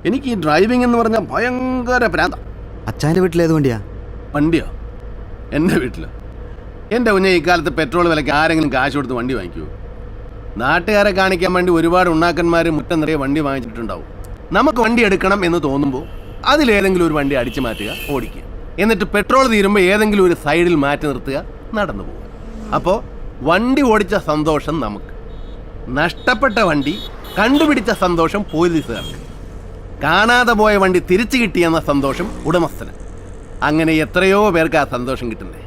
എനിക്ക് ഈ ഡ്രൈവിംഗ് എന്ന് പറഞ്ഞാൽ ഭയങ്കര പ്രാന്ത. അച്ഛൻ്റെ വീട്ടിലേത് വണ്ടിയാ? വണ്ടിയോ? എൻ്റെ വീട്ടിലോ? എൻ്റെ കുഞ്ഞെ ഇക്കാലത്ത് പെട്രോൾ വിലയ്ക്ക് ആരെങ്കിലും കാശ് കൊടുത്ത് വണ്ടി വാങ്ങിക്കുമോ? നാട്ടുകാരെ കാണിക്കാൻ വേണ്ടി ഒരുപാട് ഉണ്ണാക്കന്മാർ മുറ്റം നിറയെ വണ്ടി വാങ്ങിച്ചിട്ടുണ്ടാവും. നമുക്ക് വണ്ടി എടുക്കണം എന്ന് തോന്നുമ്പോൾ അതിലേതെങ്കിലും ഒരു വണ്ടി അടിച്ചു മാറ്റുക, ഓടിക്കുക. എന്നിട്ട് പെട്രോൾ തീരുമ്പോൾ ഏതെങ്കിലും ഒരു സൈഡിൽ മാറ്റി നിർത്തുക, നടന്നു പോകുക. അപ്പോൾ വണ്ടി ഓടിച്ച സന്തോഷം നമുക്ക്, നഷ്ടപ്പെട്ട വണ്ടി കണ്ടുപിടിച്ച സന്തോഷം പോലീസുകാർക്ക്, കാണാതെ പോയ വണ്ടി തിരിച്ചു കിട്ടിയെന്ന സന്തോഷം ഉടമസ്ഥന്. അങ്ങനെ എത്രയോ പേർക്ക് ആ സന്തോഷം കിട്ടുന്നേ.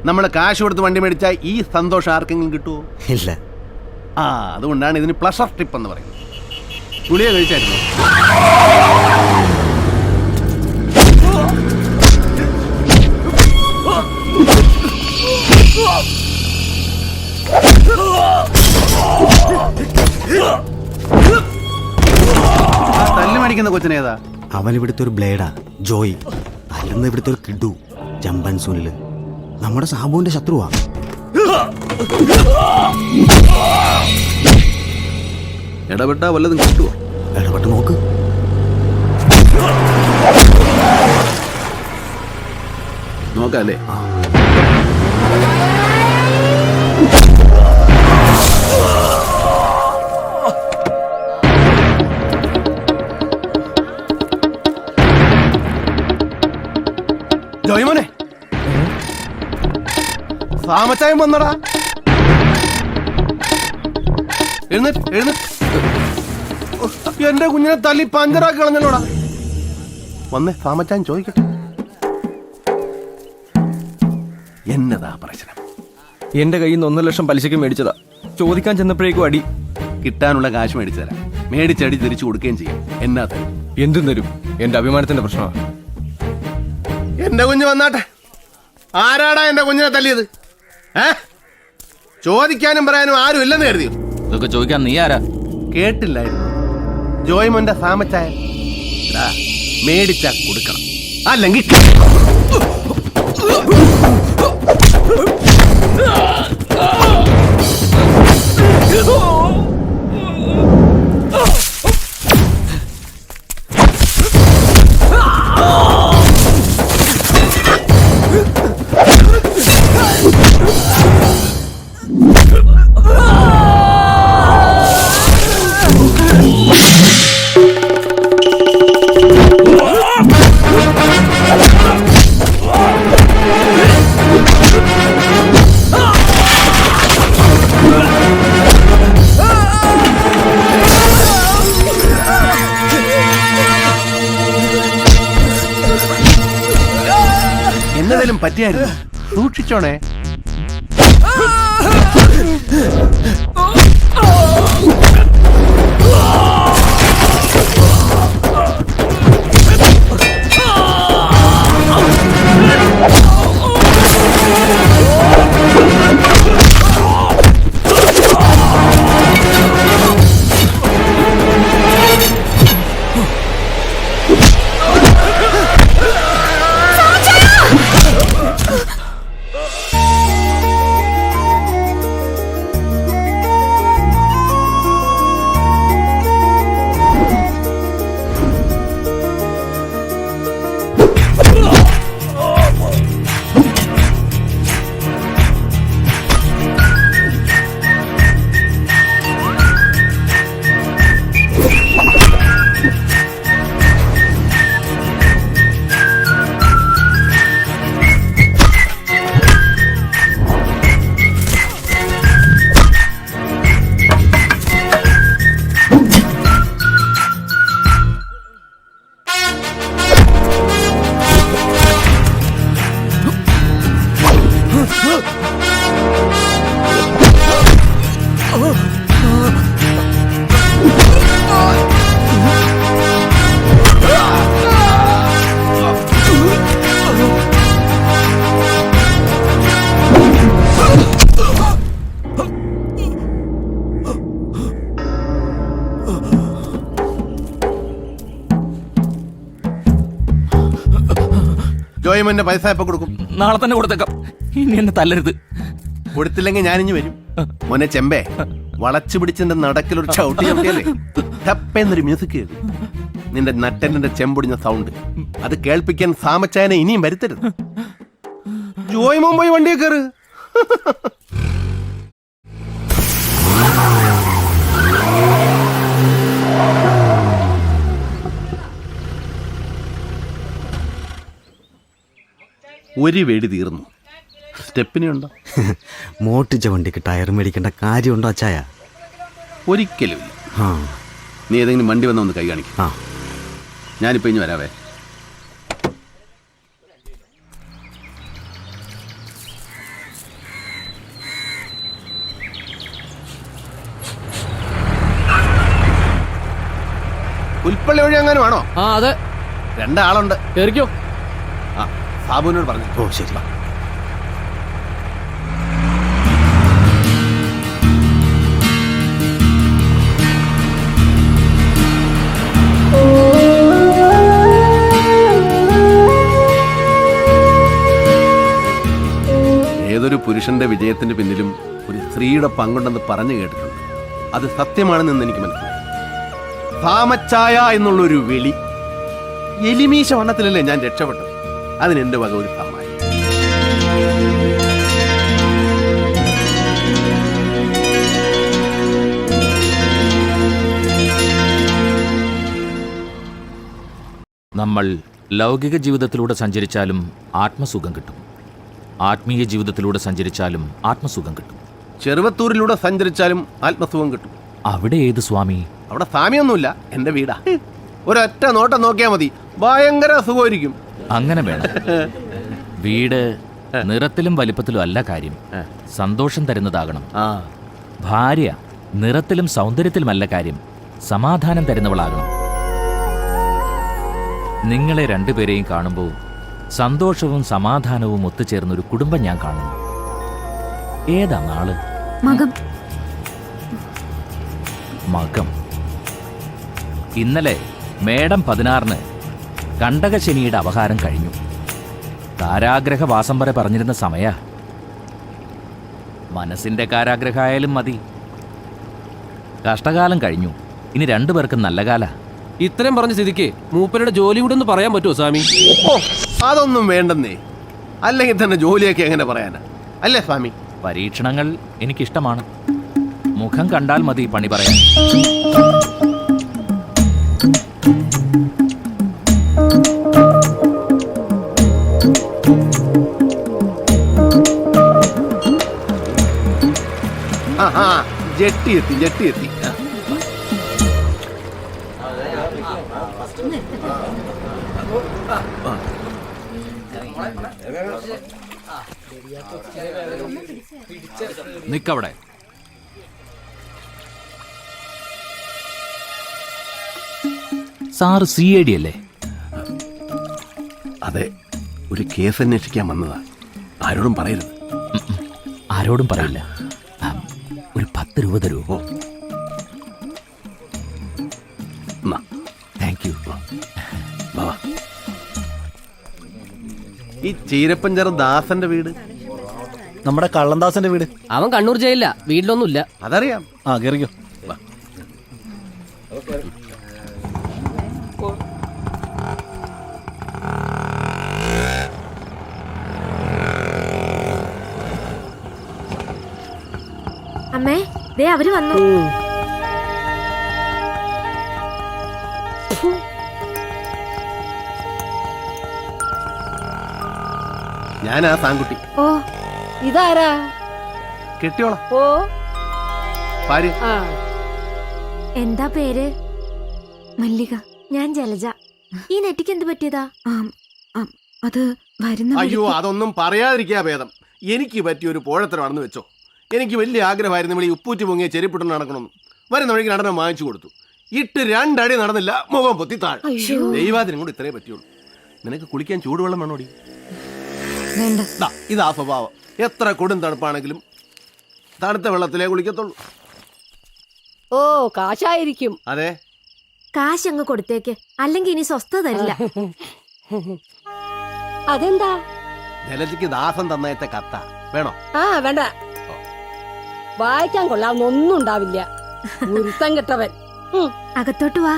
നമ്മൾ കാശ് കൊടുത്ത് വണ്ടി മേടിച്ചാൽ ഈ സന്തോഷം ആർക്കെങ്കിലും കിട്ടുമോ? ഇല്ല. അതുകൊണ്ടാണ് ഇതിന് പ്ലഷർ ട്രിപ്പ് എന്ന് പറയുന്നത്. ഗുളിക കഴിച്ചായിരുന്നു? തല്ലു മേടിക്കുന്ന കൊച്ചിനേതാ? അവൻ ഇവിടുത്തെ ഒരു ബ്ലേഡാ, ജോയ്. അല്ലെന്ന് ഇവിടുത്തെ ഒരു കിഡു, ജമ്പൻ സുനില്. നമ്മുടെ സാബുവിന്റെ ശത്രുവാ. ഇടപെട്ടാ വല്ലതും കിട്ടുവോ? ഇടപെട്ട് നോക്ക്. നോക്കാല്ലേ? ജോയ്മോനെ, സാമച്ചായം വന്നടാ. എന്റെ കുഞ്ഞിനെ തല്ലി പഞ്ചറാക്കി കളഞ്ഞല്ലോടാ. വന്നേ, സാമച്ചാൻ ചോദിക്കട്ടെ, എന്നതാ പ്രശ്നം? എന്റെ കയ്യിൽ നിന്ന് 1 ലക്ഷം പലിശയ്ക്ക് മേടിച്ചതാ. ചോദിക്കാൻ ചെന്നപ്പോഴേക്കും അടി. കിട്ടാനുള്ള കാശ് മേടിച്ചു തരാം. മേടിച്ചടി തിരിച്ചു കൊടുക്കുകയും ചെയ്യും. എന്നാ തരും? എന്തും തരും. എന്റെ അഭിമാനത്തിന്റെ പ്രശ്നമാണ്. എന്റെ കുഞ്ഞ് വന്നാട്ടെ. ആരാടാ എന്റെ കുഞ്ഞിനെ തല്ലിയത്? ചോദിക്കാനും പറയാനും ആരും ഇല്ലെന്ന് കരുതിയോ? ഇതൊക്കെ ചോദിക്കാൻ നീ ആരാ? കേട്ടില്ലായിരുന്നു? ജോയ്മോന്റെ സാമച്ചായ മേടിച്ചാ കൊടുക്കണം, അല്ലെങ്കിൽ എന്നതിലും പറ്റിയായിരുന്നു. സൂക്ഷിച്ചോണേ. ജോയ്മന്റെ പൈസ എപ്പോ കൊടുക്കും? നാളെ തന്നെ കൊടുത്തേക്കാം. ഇനി എന്നെ തല്ലരുത്. കൊടുത്തില്ലെങ്കിൽ ഞാനിഞ്ഞ് വരും. മോനെ ചെമ്പേ, വളച്ചു പിടിച്ചെന്റെ നടക്കിലൊരു ചവിട്ടി ചവിട്ടിയല്ലേ. ടപ്പെന്നൊരു മ്യൂസിക് കേൾക്കും. നിന്റെ നട്ടലിന്റെ ചെമ്പൊടിഞ്ഞ സൗണ്ട് അത് കേൾപ്പിക്കാൻ സാമച്ചായനെ ഇനിയും വരുത്തരുത്. ജോയ് മുംബൈ വണ്ടിയെ കയറ്. ഒരു വെടി തീർന്നു. സ്റ്റെപ്പിനുണ്ടോ? മോട്ടിച്ച വണ്ടിക്ക് ടയർ മേടിക്കേണ്ട കാര്യമുണ്ടോ അച്ചായ? ഒരിക്കലുമില്ല. ആ നീ ഏതെങ്കിലും വണ്ടി വന്ന ഒന്ന് കൈ കാണിക്കും. ആ ഞാനിപ്പോൾ ഇനി വരാവേ. പുൽപ്പള്ളി വഴി അങ്ങനെ വേണോ? ആ അതെ, രണ്ടാളുണ്ട്. കേറിക്കോ. ആ സാബുവിനോട് പറഞ്ഞു. ഓ ശരി. ഏതൊരു പുരുഷന്റെ വിജയത്തിന് പിന്നിലും ഒരു സ്ത്രീയുടെ പങ്കുണ്ടെന്ന് പറഞ്ഞു കേട്ടിട്ടുണ്ട്. അത് സത്യമാണെന്ന് എനിക്ക് മനസ്സിലായി. സാമച്ചായ എന്നുള്ളൊരു വിളി എലിമീശ വണ്ണത്തിലല്ലേ ഞാൻ രക്ഷപ്പെട്ടത്. അതിനെന്റെ വക ഒരു സമ്മാനം. നമ്മൾ ലൗകിക ജീവിതത്തിലൂടെ സഞ്ചരിച്ചാലും ആത്മസുഖം കിട്ടും, ആത്മീയ ജീവിതത്തിലൂടെ സഞ്ചരിച്ചാലും ആത്മസുഖം കിട്ടും. ചെറുവത്തൂരിലൂടെ സഞ്ചരിച്ചാലും ആത്മസുഖം കിട്ടും. അവിടെ ഏത് സ്വാമി? അവിടെ സ്വാമിയൊന്നുമില്ല, എന്റെ വീടാ. ഒരൊറ്റ നോട്ടം നോക്കിയാൽ മതി, ഭയങ്കര സുഖമായിരിക്കും. അങ്ങനെ വേണം. വീട് നിറത്തിലും വലിപ്പത്തിലും അല്ല കാര്യം, സന്തോഷം തരുന്നതാകണം. ഭാര്യ നിറത്തിലും സൗന്ദര്യത്തിലുമല്ല കാര്യം, സമാധാനം തരുന്നവളാകണം. നിങ്ങളെ രണ്ടുപേരെയും കാണുമ്പോൾ സന്തോഷവും സമാധാനവും ഒത്തുചേർന്നൊരു കുടുംബം ഞാൻ കാണുന്നു. ഏതാ നാള്? മകം. മകം. ഇന്നലെ മേടം 16 കണ്ടകശനിയുടെ അപഹാരം കഴിഞ്ഞു. കാരാഗ്രഹവാസം വരെ പറഞ്ഞിരുന്ന സമയ. മനസ്സിന്റെ കാരാഗ്രഹമായാലും മതി. കഷ്ടകാലം കഴിഞ്ഞു, ഇനി രണ്ടുപേർക്കും നല്ല കാല. ഇത്രയും പറഞ്ഞ സ്ഥിതിക്ക് മൂപ്പരുടെ ജോലി കൂടെ ഒന്ന് പറയാൻ പറ്റുമോ സ്വാമി? അതൊന്നും വേണ്ടെന്നേ. അല്ലെങ്കിൽ തന്നെ ജോലിയൊക്കെ എങ്ങനെ പറയാനാ, അല്ലേ സ്വാമി? പരീക്ഷണങ്ങൾ എനിക്കിഷ്ടമാണ്. മുഖം കണ്ടാൽ മതി പണി പറയാൻ. ജെട്ടി എത്തി, ജെട്ടി എത്തി. നിക്കവിടെ. സാറ് CID അല്ലേ? അതെ, ഒരു കേസ് അന്വേഷിക്കാൻ വന്നതാ. ആരോടും പറയരുത്. ആരോടും പറയില്ല. ഒരു 10 രൂപ തരുമോ? Thank you. ഈ ചീരപ്പഞ്ചാറ് ദാസന്റെ വീട് നമ്മുടെ കള്ളൻദാസന്റെ വീട്. അവൻ കണ്ണൂർ ജയിലില്ല, വീട്ടിലൊന്നുമില്ല. അതറിയാം. ആ കേറിക്കോ. അമ്മേ, ദേ അവര് വന്നു. ഞാനാ സാൻകുട്ടി. ഓ, ഇതാരാ? കെട്ടിയോളാം. ഓ, ഭാര്യ. ആ, എന്താ പേര്? മല്ലിക. ഞാൻ ജലജ. ഈ നെറ്റിക്ക് എന്ത് പറ്റിയതാ? അത് വരുന്ന അയ്യോ, അതൊന്നും പറയാതിരിക്കാ ഭേദം. എനിക്ക് പറ്റിയൊരു പോഴത്തരമാണെന്ന് വെച്ചോ. എനിക്ക് വലിയ ആഗ്രഹമായിരുന്നു ഇവിടെ ഈ ഉപ്പൂറ്റി പൊങ്ങിയ ചെരിപ്പിട്ട് നടക്കണമെന്ന്. വരുന്ന വഴിക്ക് നടനം വാങ്ങിച്ചു കൊടുത്തു. ഇട്ട് 2 അടി നടന്നില്ല, മുഖം പൊത്തി താഴെ. ദൈവാദിനും കൂടി ഇത്രേ പറ്റുള്ളൂ. നിനക്ക് കുളിക്കാൻ ചൂടുവെള്ളം വേണോടി? ഇതാ സ്വഭാവം. എത്ര കൊടും തണുപ്പാണെങ്കിലും തണുത്ത വെള്ളത്തിലേ കുളിക്കത്തുള്ളൂ. ഓ, കാശായിരിക്കും. അതെ, കാശ് അങ്ങ് കൊടുത്തേക്ക്, അല്ലെങ്കിൽ ഇനി സ്വസ്ഥത തരില്ല. അതെന്താ? ജലജിക്ക് ദാസം തന്നയത്തെ കത്ത വേണോ? ആ, വേണ്ട. വായിക്കാൻ കൊള്ളാവുന്നൊന്നും ഉണ്ടാവില്ല. ഗുരുത്തം കെട്ടവൻ. അകത്തോട്ട് വാ.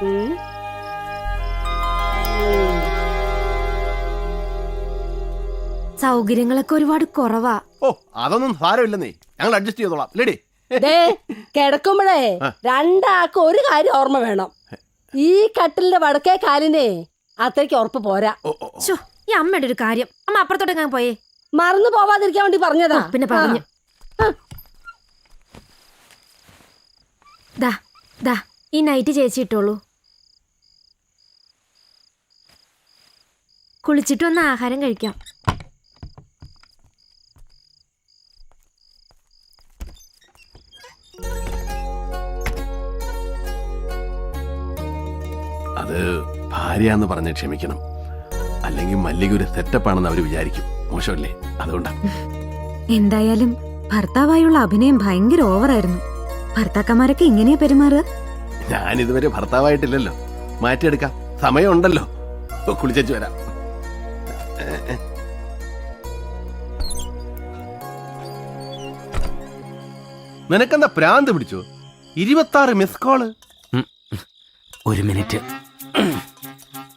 ഉം. സൗകര്യങ്ങളൊക്കെ ഒരുപാട് കുറവാ. ഓ അതൊന്നും സാരമില്ലെന്നേ, ഞങ്ങൾ അഡ്ജസ്റ്റ് ചെയ്തോളാം ലേഡി. ദേ കിടക്കുമ്പോഴേ രണ്ടാൾക്ക് ഒരു കാര്യം ഓർമ്മ വേണം. ഈ കട്ടിലിന്റെ വടക്കേ കാലിനെ അത്രയ്ക്ക് ഉറപ്പ് പോരാ. ശോ, ഈ അമ്മയുടെ ഒരു കാര്യം. അമ്മ അപ്പുറത്തോട്ട് ഞാൻ പോയേ. മറന്നു പോവാതിരിക്കാൻ വേണ്ടി പറഞ്ഞതാ. പിന്നെ പറഞ്ഞു. ദാ ദാ ഈ നൈറ്റ് ചേച്ചി ഇട്ടോളൂ. കുളിച്ചിട്ട് വന്ന് ആഹാരം കഴിക്കാം. അത് ഭാര്യ പറഞ്ഞ് ക്ഷമിക്കണം, അല്ലെങ്കിൽ മല്ലിക ഒരു സെറ്റപ്പാണെന്ന് അവര് വിചാരിക്കും. മോശമല്ലേ? അതുകൊണ്ടാ. എന്തായാലും ഭർത്താവായുള്ള അഭിനയം ഭയങ്കര ഓവറായിരുന്നു. ഭർത്താക്കന്മാരൊക്കെ ഇങ്ങനെയാ പെരുമാറുക. ഞാൻ ഇതുവരെ ഭർത്താവായിട്ടില്ലല്ലോ, മാറ്റിയെടുക്കാം, സമയമുണ്ടല്ലോ. കുളിച്ചു വരാം. നിനക്കെന്താ പ്രാന്ത് പിടിച്ചോ? 26 മിസ് കോള്. ഒരു മിനിറ്റ്.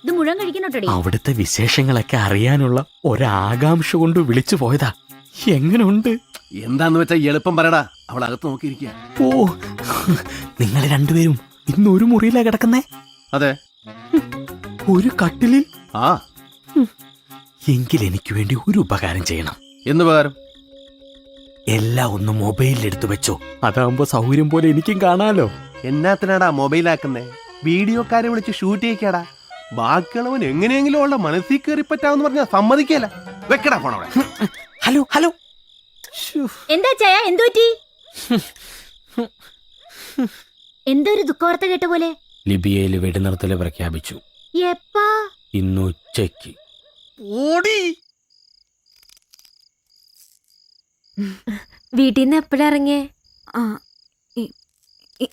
ഇത് മുഴുവൻ കഴിക്കണോട്ടടി. അവിടുത്തെ വിശേഷങ്ങളൊക്കെ അറിയാനുള്ള ഒരാകാംക്ഷ കൊണ്ട് വിളിച്ചു പോയതാ. എങ്ങനെയുണ്ട്? എന്താന്ന് വെച്ചാ എളുപ്പം പറയടാ, അവൾ അകത്ത് നോക്കിയിരിക്കുക. ഓ, നിങ്ങൾ രണ്ടുപേരും ഇന്ന് ഒരു മുറിയിലാ കിടക്കുന്നേ? അതെ. ഒരു കട്ടിലിൽ? ആ. എങ്കിൽ എനിക്ക് വേണ്ടി ഒരു ഉപകാരം ചെയ്യണം. എന്ത് ഉപകാരം? എല്ലാം ഒന്ന് മൊബൈലിൽ എടുത്തു വെച്ചോ, അതാകുമ്പോ സൗകര്യം പോലെ എനിക്കും കാണാലോ. എന്നാത്തിനാടാ മൊബൈലാക്കുന്നേ? വീഡിയോക്കാരെ വിളിച്ച് ഷൂട്ട് ചെയ്യിക്കാടാ. ബാക്കിയുള്ളവൻ എങ്ങനെയെങ്കിലും ഉള്ള മനസ്സിൽ കയറി പറ്റാന്ന് പറഞ്ഞാൽ സമ്മതിക്കല. വെക്കടാ ഫോൺ അവിടെ. Hello hello. എന്താ ചായ? എന്തു പറ്റി? എന്തോ ഒരു ദുഃഖവാർത്ത കേട്ട പോലെ. ലിബിയയിൽ വെടിനിർത്തല് പ്രഖ്യാപിച്ചു. എപ്പാ? ഇന്ന് ഉച്ചയ്ക്ക്. വീട്ടിൽ നിന്ന് എപ്പോഴാ ഇറങ്ങിയേ?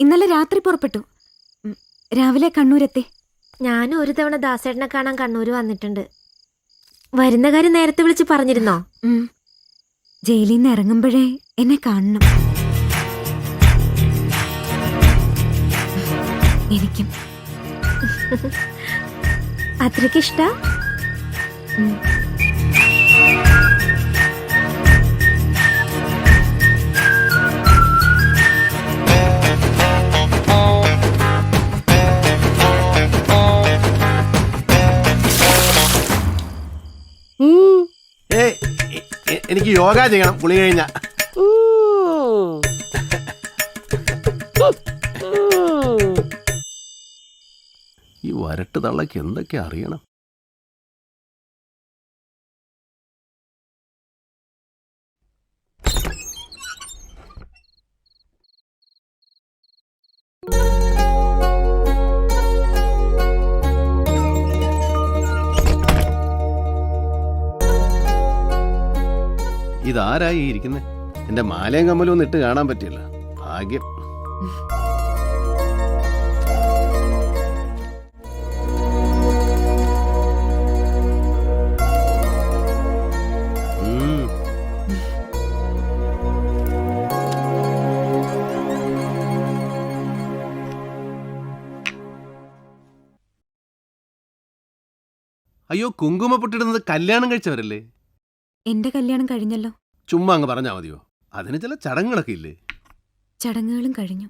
ഇന്നലെ രാത്രി പുറപ്പെട്ടു. രാവിലെ കണ്ണൂരെത്തി. ഞാനും ഒരു തവണ ദാസേട്ടനെ കാണാൻ കണ്ണൂര് വന്നിട്ടുണ്ട്. വരുന്ന കാര്യം നേരത്തെ വിളിച്ച് പറഞ്ഞിരുന്നോ? ജയിലിൽ നിന്ന് ഇറങ്ങുമ്പോഴേ എന്നെ കാണണം. എനിക്കും അത്രയ്ക്ക് ഇഷ്ടാ. എനിക്ക് യോഗ ചെയ്യണം കുളി കഴിഞ്ഞ. ഈ വരട്ട് തള്ളക്ക് എന്തൊക്കെ അറിയണം. ഇതാരായി ഇരിക്കുന്നേ? എന്റെ മാലയും കമ്മലും ഒന്നും ഇട്ട് കാണാൻ പറ്റില്ല. ഭാഗ്യം. അയ്യോ, കുങ്കുമ പൊട്ടിടുന്നത് കല്യാണം കഴിച്ചവരല്ലേ? എന്റെ കല്യാണം കഴിഞ്ഞല്ലോ. ചുമ്മാ അങ്ങ് പറഞ്ഞാ മതിയോ? അതിന് ചില ചടങ്ങുകളൊക്കെ ഇല്ലേ? ചടങ്ങുകളും കഴിഞ്ഞു.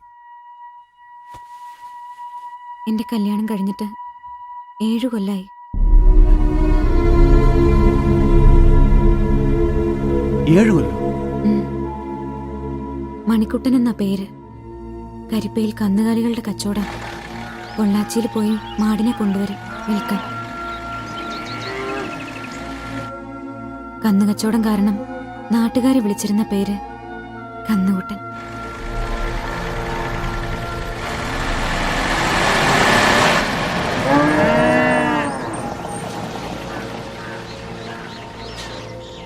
എന്റെ കല്യാണം കഴിഞ്ഞിട്ട് 7 കൊല്ലായി. 7 കൊല്ലം? മണിക്കുട്ടൻ എന്ന പേര്. കരിപ്പയിൽ കന്നുകാലികളുടെ കച്ചവടം. പൊള്ളാച്ചിയിൽ പോയി മാടിനെ കൊണ്ടുവരും വിൽക്കാൻ. കന്നുകച്ചവടം കാരണം നാട്ടുകാരെ വിളിച്ചിരുന്ന പേര് കന്നുകുട്ടൻ.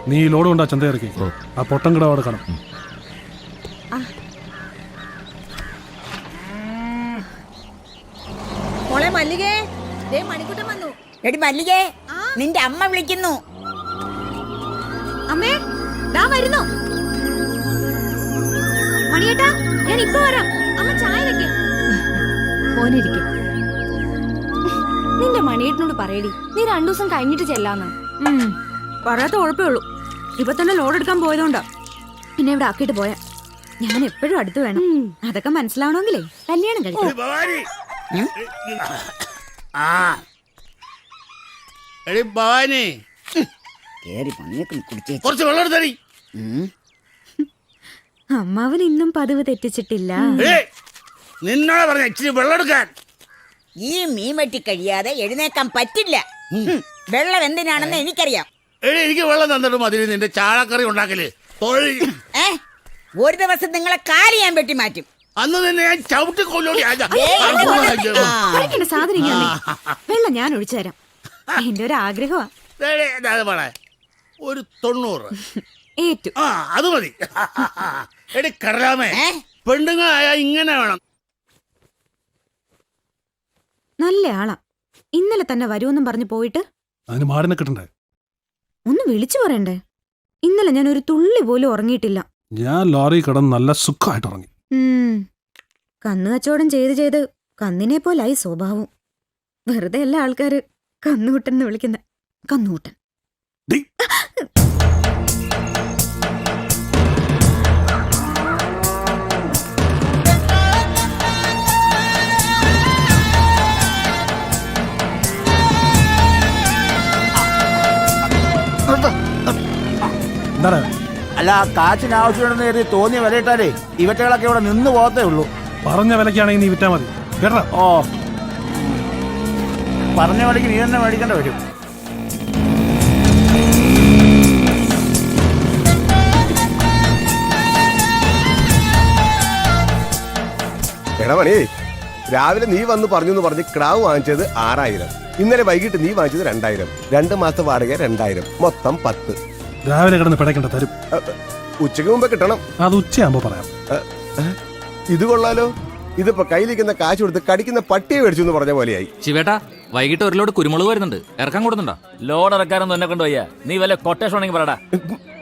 നീ ലോഡ് കൊണ്ടാ ചന്ത ഇറക്കി. ആ പൊട്ടം കിട അവിടെ കാണും. മോളെ മല്ലികേ, ദേ മണിക്കുട്ടൻ വന്നു. എടി മല്ലികേ, നിന്റെ അമ്മ വിളിക്കുന്നു. അമ്മേ, ദാ വരുന്നു. മണിയേട്ടാ, ഞാൻ ഇപ്പൊ വരാം. അമ്മ മോനിരിക്കും. നിന്റെ മണിയേട്ടനോട് പറയടി, നീ 2 ദിവസം കഴിഞ്ഞിട്ട് ചെല്ലാന്ന്. പറയാത്ത കുഴപ്പമേ ഉള്ളൂ. ഇപ്പൊ തന്നെ ലോഡ് എടുക്കാൻ പോയതുകൊണ്ടാ പിന്നെ ഇവിടെ ആക്കിയിട്ട് പോയാ. ഞാൻ എപ്പോഴും അടുത്ത് വേണം. അതൊക്കെ മനസ്സിലാവണമെങ്കിലേ കല്യാണം കഴിക്കും. ഭവാനി കേറി പണിയൊക്കെ കുടിച്ചേ. കുറച്ച് വെള്ളം എടുത്തടി. അമ്മാവൻ ഇന്നും പതിവ് തെറ്റിച്ചിട്ടില്ല. നിന്നോട് പറഞ്ഞ ഇച്ചിരി വെള്ളം എടുക്കാൻ. ഈ മീൻ വെട്ടി കഴിയാതെ എഴുന്നേക്കാൻ പറ്റില്ല. വെള്ളം എന്തിനാണെന്ന് എനിക്കറിയാം. എനിക്ക് വെള്ളം തന്നിട്ട് മതി നിന്റെ ചാളക്കറി ഉണ്ടാക്കല്. ഒരു ദിവസം നിങ്ങളെ കാല് ഞാൻ വെട്ടി മാറ്റും. അന്ന് തന്നെ ഞാൻ ചവിട്ടി കൊല്ലോടി. സാധനം വെള്ളം ഞാൻ ഒഴിച്ചു തരാം. എന്റെ ഒരു ആഗ്രഹമാ. ഒരു 90 ഏറ്റു. അത് മതി. എടി കടലാമേ, പെണ്ണുങ്ങളായ ഇങ്ങനെ വേണം. നല്ല ആളാ. ഇന്നലെ തന്നെ വരുമെന്നും പറഞ്ഞു പോയിട്ട് അതിന് മാറിനെ കിട്ടണ്ടേ? ഒന്ന് വിളിച്ചു പറയണ്ടേ? ഇന്നലെ ഞാൻ ഒരു തുള്ളി പോലും ഉറങ്ങിയിട്ടില്ല. ഞാൻ ലോറി കിടന്ന് നല്ല സുഖമായിട്ട് ഉറങ്ങി. കന്നു കച്ചവടം ചെയ്ത് ചെയ്ത് കന്നിനെ പോലായി സ്വഭാവം. വെറുതെ എല്ലാ ആൾക്കാര് കന്നുകൂട്ടൻ എന്ന് വിളിക്കുന്ന കന്നുകൂട്ടൻ. അല്ല, കാച്ചിന് ആവശ്യമുണ്ടെന്ന് കരുതി തോന്നിയ വിലയിട്ടാലേ ഇവറ്റകളൊക്കെ ഇവിടെ നിന്ന് പോകത്തേ ഉള്ളൂ. പറഞ്ഞ വിലക്കാണെങ്കിൽ നീ വിറ്റാ മതി കേട്ടോ. ഓ, പറഞ്ഞ വിലക്ക് നീ തന്നെ മേടിക്കേണ്ടി വരും. എടാ മണി, രാവിലെ നീ വന്ന് പറഞ്ഞു പറഞ്ഞ് ക്രാവ് വാങ്ങിച്ചത് 6000. ഇന്നലെ വൈകിട്ട് നീ വാങ്ങിച്ചത് 2000. 2 മാസത്തെ വാടക 2000, മൊത്തം 10. രാവിലെ കിടന്ന് പിടയ്ക്കണ്ട, തരും. ഉച്ചയ്ക്ക് മുമ്പേ കിട്ടണം. അത് ഉച്ചയാകുമ്പോ പറയാം. ഇത് കൊള്ളാലോ. ഇതിപ്പോ കയ്യിലിരിക്കുന്ന കാശ് കൊടുത്ത് കടിക്കുന്ന പട്ടിയെ മേടിച്ചു എന്ന് പറഞ്ഞ പോലെയായി. ശിവേട്ടാ, വൈകിട്ട് ഒരു ലോഡ് കുരുമുളക് വരുന്നുണ്ട്. ഇറക്കാൻ കൊടുന്നുണ്ടോ? ലോഡ് ഇറക്കാനൊന്നും എന്നെ കൊണ്ടുപോയ. നീ വല്ല കൊട്ടേഷൻ ആണെങ്കിൽ പറടാ.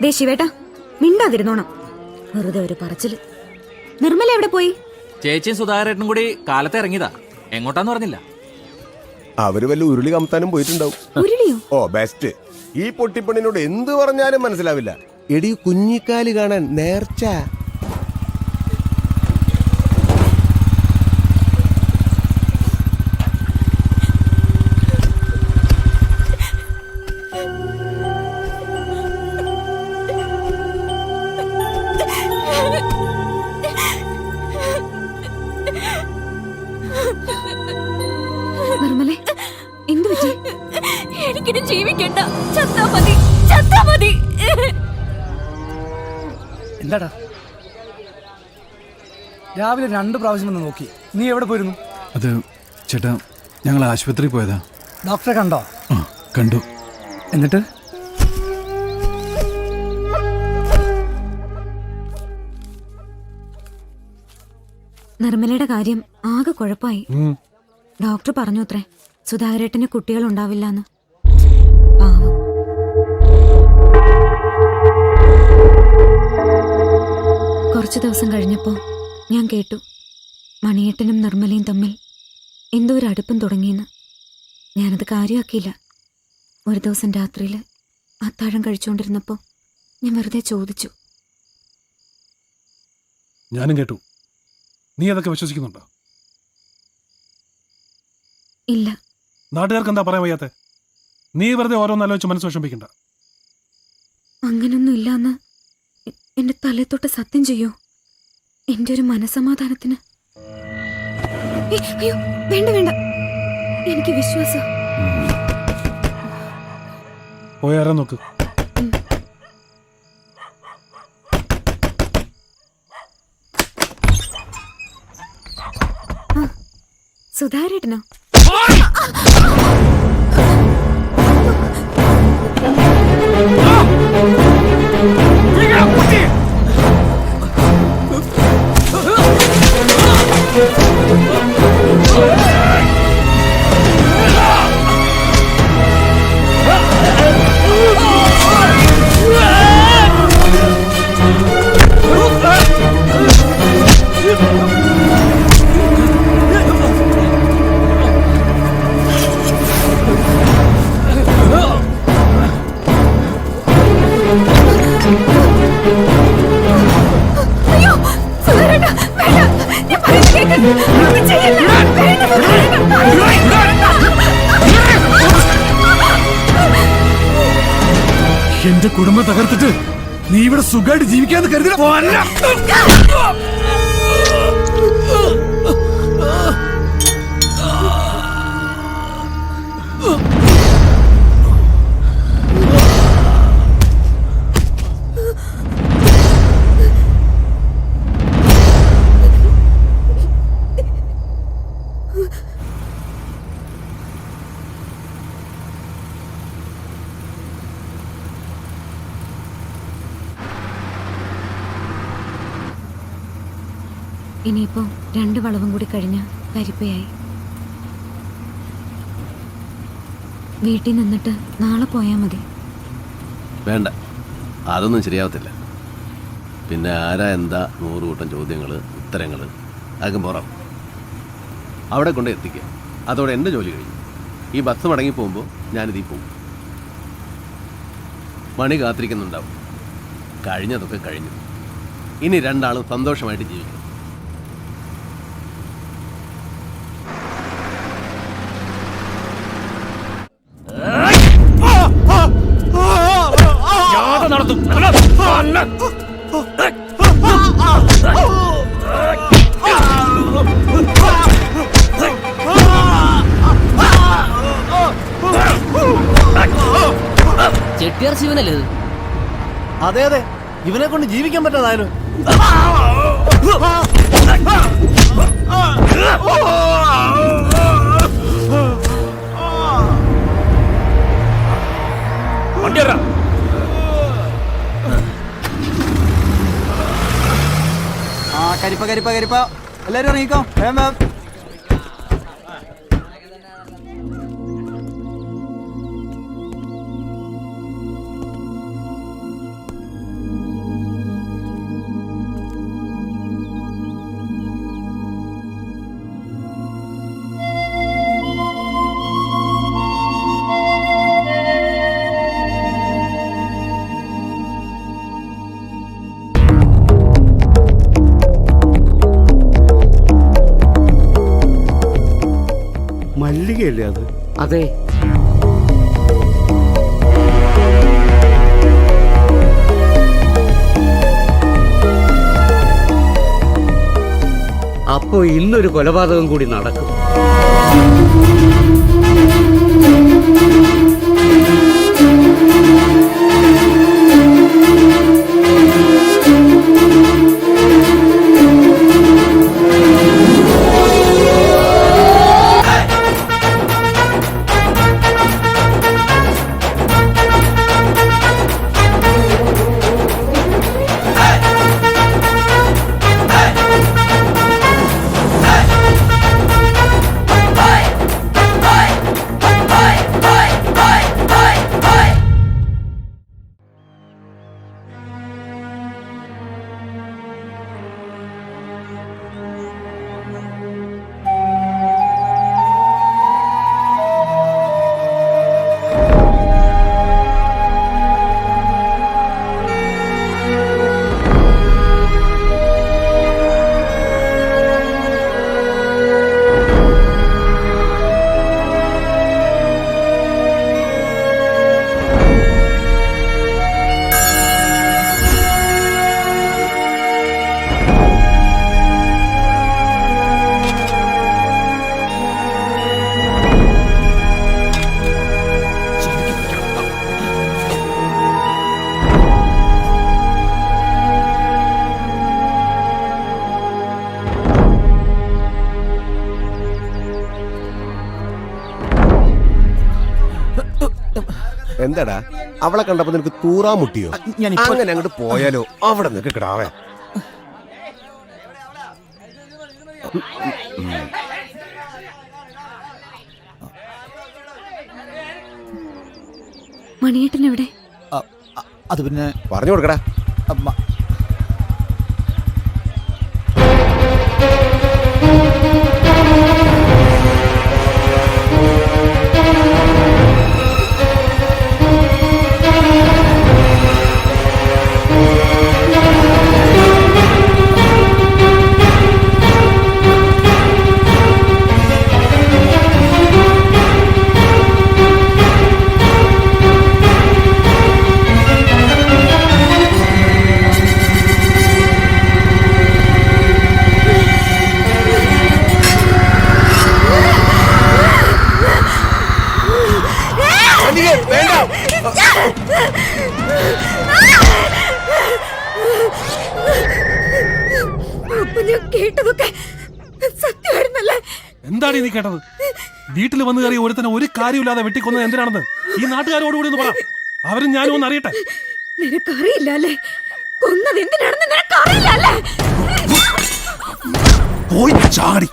ദേ ശിവേട്ടാ, മിണ്ടാതിരുന്നോണം. വെറുതെ ഒരു പറച്ചില്. നിർമ്മല എവിടെ പോയി? ചേച്ചിയും സുധാകരേട്ടനും കൂടി കാലത്ത് ഇറങ്ങിയതാ. എങ്ങോട്ടാന്ന് പറഞ്ഞില്ല. അവര് വല്ല ഉരുളി കമത്താനും പോയിട്ടുണ്ടാവും. ഉരുളിയോ? ഓ ബെസ്റ്റ്. ഈ പൊട്ടിപ്പണിനോട് എന്ത് പറഞ്ഞാലും മനസ്സിലാവില്ല. എടി കുഞ്ഞിക്കാല് കാണാൻ നേർച്ച. നിർമ്മലേ, എന്തു പറ്റി? എനിക്കിനി ജീവിക്കണ്ട. ചത്താ മതി, ചത്താ മതി. എന്താടാ രാവിലെ 2 പ്രാവശ്യം വന്ന് നോക്കി? നീ എവിടെ പോയിരുന്നു? അത് ചേട്ടാ, ഞങ്ങൾ ആശുപത്രിയിൽ പോയതാ. ഡോക്ടറെ കണ്ടോ? കണ്ടു. എന്നിട്ട്? നിർമ്മലയുടെ കാര്യം ആകെ കുഴപ്പമായി. ഡോക്ടർ പറഞ്ഞു അത്രേ, സുധാകരേട്ടന് കുട്ടികളുണ്ടാവില്ലെന്ന്. പാവം. കുറച്ചു ദിവസം കഴിഞ്ഞപ്പോ ഞാൻ കേട്ടു മണിയേട്ടനും നിർമ്മലയും തമ്മിൽ എന്തോ ഒരു അടുപ്പം തുടങ്ങിയെന്ന്. ഞാനത് കാര്യമാക്കിയില്ല. ഒരു ദിവസം രാത്രിയിൽ അത്താഴം കഴിച്ചുകൊണ്ടിരുന്നപ്പോ ഞാൻ വെറുതെ ചോദിച്ചു. ഞാനും കേട്ടു. നീ അതൊക്കെ വിശ്വസിക്കുന്നുണ്ടോ? ഇല്ല. നാട്ടുകാർക്ക് എന്താ പറയാൻ വയ്യാത്തെ? നീ വെറുതെ ഓരോന്നാലോചിച്ച് മനസ്സ് വിഷമിക്കണ്ട. അങ്ങനൊന്നും ഇല്ലാന്ന് എന്റെ തലത്തൊട്ട് സത്യം ചെയ്യൂ, എന്റെ ഒരു മനസമാധാനത്തിന്. അയ്യോ, വേണ്ട വേണ്ട, എനിക്ക് വിശ്വാസം. പോയാരാ നോക്ക്. സുധാകരേട്ടനോ? എന്റെ കുടുംബം തകർത്തിട്ട് നീ ഇവിടെ സുഖമായിട്ട് ജീവിക്കാന്ന് കരുതി ഇനിയിപ്പോ 2 വളവും കൂടി കഴിഞ്ഞ കരിപ്പയായി. വീട്ടിൽ നിന്നിട്ട് നാളെ പോയാ മതി. വേണ്ട, അതൊന്നും ശരിയാവത്തില്ല. പിന്നെ ആരാ എന്താ 100 കൂട്ടം ചോദ്യങ്ങൾ, ഉത്തരങ്ങൾ, അതൊക്കെ പുറം അവിടെ കൊണ്ട് എത്തിക്കുക. അതോടെ എൻ്റെ ജോലി കഴിഞ്ഞു. ഈ ബസ് മടങ്ങി പോകുമ്പോൾ ഞാനിതീ പോകും. മണി കാത്തിരിക്കുന്നുണ്ടാവും. കഴിഞ്ഞതൊക്കെ കഴിഞ്ഞു. ഇനി 2 ആളും സന്തോഷമായിട്ട് ജീവിക്കും. ചെട്ടിയാർ ശിവനല്ലേ ഇത്? അതെ അതെ, ഇവനെ കൊണ്ട് ജീവിക്കാൻ പറ്റാതായാലും. കരിപ്പ കരിപ്പ കരിപ്പ എല്ലാരും ഇറങ്ങിക്കോ. മല്ലികയല്ലേ അത്? അതെ. അപ്പോ ഇന്നൊരു കൊലപാതകം കൂടി നടക്കും. എന്താടാ അവളെ കണ്ടപ്പോ നിനക്ക് തൂറാ മുട്ടിയോ? അങ്ങനെ അങ്ങോട്ട് പോയാലോ? അവിടെ നിനക്ക് കിടാവേ. മണിയേട്ടൻ എവിടെ? അത് പിന്നെ പറഞ്ഞു കൊടുക്കടാ. ഞാൻ കേട്ടതൊക്കെ സത്യമായിരുന്നല്ലേ? എന്താണ് നീ കേട്ടത്? വീട്ടിൽ വന്നു കയറി ഒരുത്തനെ ഒരു കാര്യമില്ലാതെ വെട്ടിക്കൊന്നത് എന്തിനാണെന്ന് ഈ നാട്ടുകാരോടുകൂടി ഒന്ന് പറ. അവരും ഞാനും ഒന്ന് അറിയട്ടെ. നിനക്കറിയില്ല അല്ലേ? കൊന്നത് എന്തിനാണെന്ന് നിനക്കറിയില്ല അല്ലേ? പോയി ചാടി.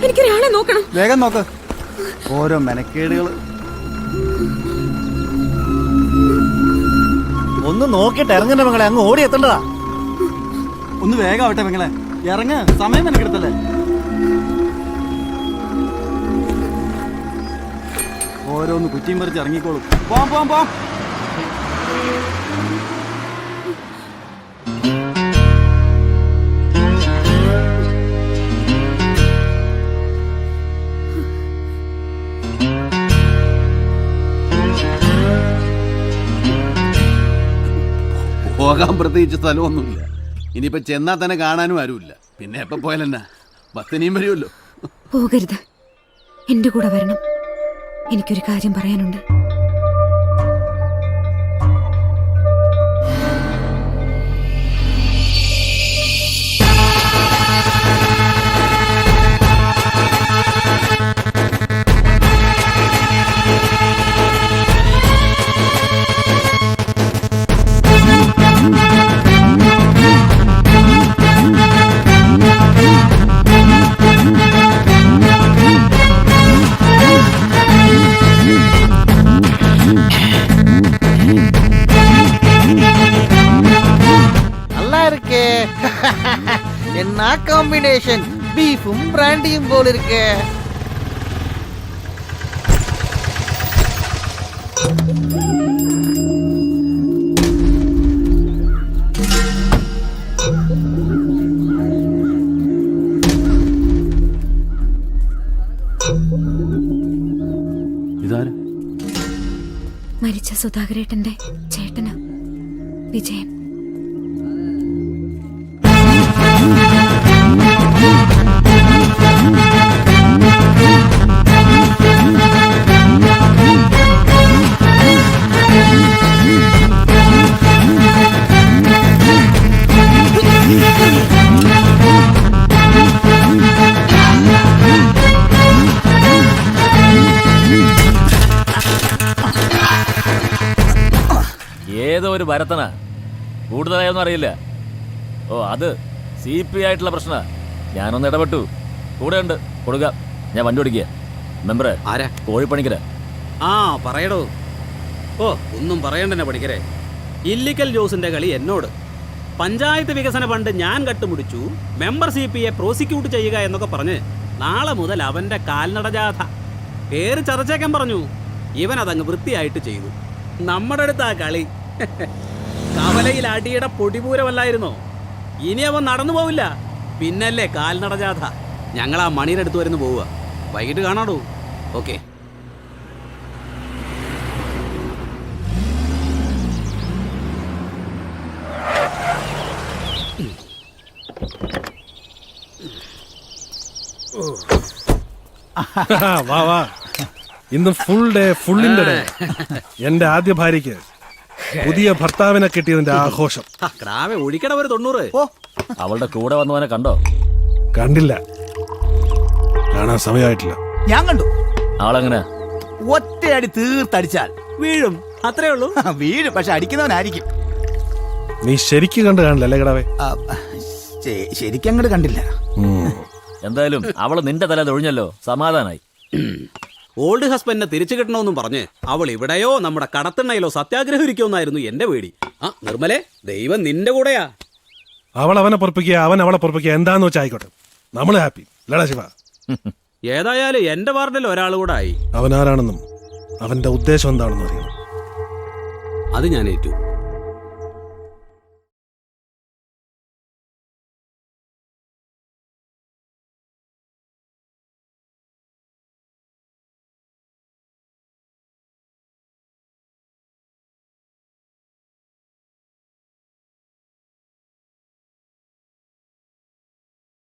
എനിക്കൊരാളെ നോക്കണം. വേഗം നോക്ക്. ഓരോ മെനക്കേടുകൾ. ഒന്ന് നോക്കിയിട്ട് ഇറങ്ങണ്ട മകളെ, അങ്ങ് ഓടി എത്തണ്ടതാ. ഒന്ന് വേഗം ആവട്ടെ മകളെ, ഇറങ്ങ്. സമയം മെനക്കെടുത്തല്ലേ. ഓരോന്ന് കുറ്റിയും പറിച്ച് ഇറങ്ങിക്കോളും. പോം പോം പോം. പോകാൻ പ്രത്യേകിച്ച് സ്ഥലമൊന്നുമില്ല. ഇനിയിപ്പോ ചെന്നാ തന്നെ കാണാനും ആരുമില്ല. പിന്നെ എപ്പോ പോയാലെന്നാ, ബസ്സിനിയും വരുമല്ലോ. പോകരുത്, എന്റെ കൂടെ വരണം. എനിക്കൊരു കാര്യം പറയാനുണ്ട്. என்ன காம்பினேஷன், பீஃபும் பிராண்டியும் போல இருக்கு. ഇതാര്? മരിച്ച സുധാകരേട്ടന്റെ ചേട്ടന് വിജയൻ. ഏതോ ഒരു ഭരത്തനാ, കൂടുതലായൊന്നും അറിയില്ല. ഓ, അത് CP ആയിട്ടുള്ള പ്രശ്ന. ഞാനൊന്ന് ഇടപെട്ടു. കൂടെ ഉണ്ട്, കൊടുക്കാം. ഞാൻ വണ്ടി ഓടിക്കുക. മെമ്പറെ, ആരാ? കോഴിപ്പണിക്കര. ആ പറയടോ. ഓ, ഒന്നും പറയണ്ടെന്നെ പണിക്കരെ. ഇല്ലിക്കൽ ജോസിന്റെ കളി എന്നോട്. പഞ്ചായത്ത് വികസന ഫണ്ട് ഞാൻ കട്ടുമുടിച്ചു, മെമ്പർ CPയെ പ്രോസിക്യൂട്ട് ചെയ്യുക എന്നൊക്കെ പറഞ്ഞ് നാളെ മുതൽ അവന്റെ കാൽനടജാഥ പേര് ചതച്ചേക്കാൻ പറഞ്ഞു. ഇവൻ അതങ്ങ് വൃത്തിയായിട്ട് ചെയ്തു. നമ്മുടെ അടുത്ത് ആ കളി. കവലയിൽ അടിയുടെ പൊടിപൂരമല്ലായിരുന്നോ? ഇനി അവൻ നടന്നു പോവില്ല. പിന്നല്ലേ കാൽനടജാഥ. ഞങ്ങൾ ആ മണിയുടെ അടുത്ത് വരുന്നു പോവുക. വൈകിട്ട് കാണാടോ. ഓക്കെ. വാ വാ. ഇന്ന് ഫുൾ ഡേ ഫുള്ളിന്റെ ഡേ. എന്റെ ആദ്യ ഭാര്യയ്ക്ക് പുതിയ ഭർത്താവിനെ കിട്ടിയതിന്റെ ആഘോഷം. ക്രാവെ ഒഴിക്കട ഒരു 90. അവളുടെ കൂടെ വന്നവനെ കണ്ടോ? കണ്ടില്ല, കാണാൻ സമയമായിട്ടില്ല. ഞാൻ കണ്ടു. അവളെങ്ങനെ? ഒറ്റയടി തീർത്തടിച്ചാൽ വീഴും, അത്രേ ഉള്ളൂ. വീഴും, പക്ഷെ അടിക്കുന്നവനായിരിക്കും. നീ ശരിക്ക് കണ്ടു കാണില്ല അല്ലേ കിടാവേ? ശരിക്കും അങ്ങോട്ട് കണ്ടില്ല. എന്തായാലും അവള് നിന്റെ തല തൊഴിഞ്ഞല്ലോ, സമാധാനായി. ഓൾഡ് ഹസ്ബൻഡിനെ തിരിച്ചു കിട്ടണമെന്നും പറഞ്ഞ് അവൾ ഇവിടെയോ നമ്മുടെ കടത്തിണ്ണയിലോ സത്യാഗ്രഹം ഇരിക്കുമെന്നായിരുന്നു എന്റെ പേടി. ആ നിർമ്മലേ, ദൈവം നിന്റെ കൂടെയാ. അവൾ അവനെ പൊറപ്പിക്കുക, അവൻ അവളെ പൊറപ്പിക്കുക, എന്താന്ന് വെച്ചാൽ ആയിക്കോട്ടെ. നമ്മള് ഹാപ്പി ലടാ ശിവ. ഏതായാലും എന്റെ വാർഡിൽ ഒരാൾ കൂടെ ആയി. അവൻ ആരാണെന്നും അവന്റെ ഉദ്ദേശം എന്താണെന്നും അറിയണം. അത് ഞാൻ ഏറ്റു.